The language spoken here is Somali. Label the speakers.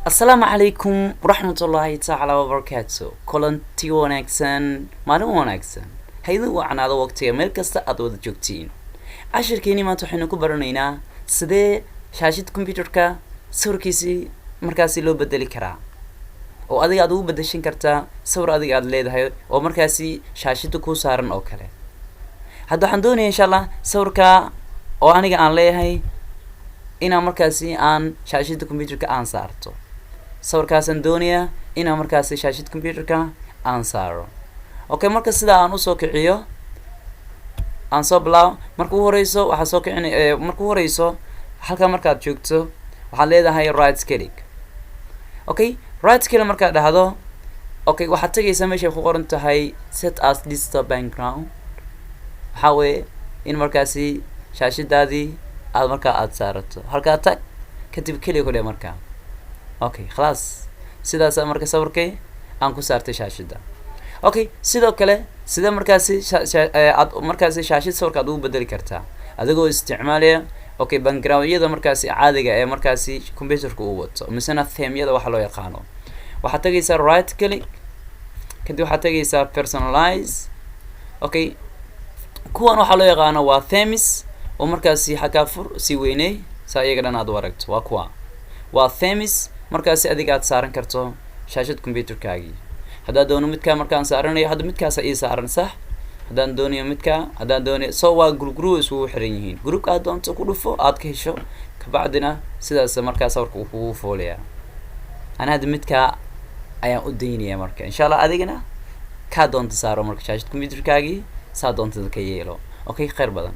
Speaker 1: السلام عليكم ورحمة الله تعالى وبركاته كلنتي وناكسن مالو وناكسن هيدو وعنا هذا وقت ميل كستا أدود جوكتين عشر كيني ما تحينو كبرنينا سدي شاشة كمبيوتركا سوركيسي مركاسي لو بدلي كرا oo adiga aad ugu bedeshin kartaa sawir adiga aad leedahay oo markaasi shaashada ku saaran oo kale hadda waxaan doonayaa insha Allah sawirka oo aniga aan leeyahay inaan markaasi aan shaashada computerka aan saarto sawirkaasan doonayaa inaan markaasi shaashada computerka aan saaro okay marka sida aan u soo kiciyo aan soo bilaw marka ugu horeyso waxa soo kicin marka ugu horeyso halka markaad joogto waxaad leedahay right click okay right click markaad dhahdo okay waxaad tagaysaa meesha ku qoran tahay set as desktop background waxa weeye in markaasi shaashadaadii aad markaa aad saarato halka tag kadib kaliya ku dheh markaa okay خلاص sidaas marka sawirkay aan ku saartay shaashada okay sidoo kale sida markaasi aad markaasi shaashada sawirka aad ugu bedeli kartaa adigoo isticmaalaya okay background-yada markaasi caadiga ee markaasi computerka uu wato misana theme-yada waxa loo yaqaano waxaad tagaysaa right click kadib waxaad tagaysaa personalize okay kuwan waxa loo yaqaano waa themes oo markaasi xagaa fur si weynay saa iyaga dhan aad u aragto waa kuwa waa themes markaasi adiga aad saaran karto shaashad computerkaagi haddii doono midka markaan saaranayo hadda midkaas ay saaran sax haddaan doonayo midka haddaan doonayo soo waa group isugu xiran yihiin group aad doonto ku dhufo aad ka hesho ka bacdina sidaas markaas sawirka uu kugu foolaya ana hadda midka ayaan u daynayaa marka insha Allah adigana ka doonto saaro marka shaashad computerkaagi saa doonto ka yeelo okay khayr badan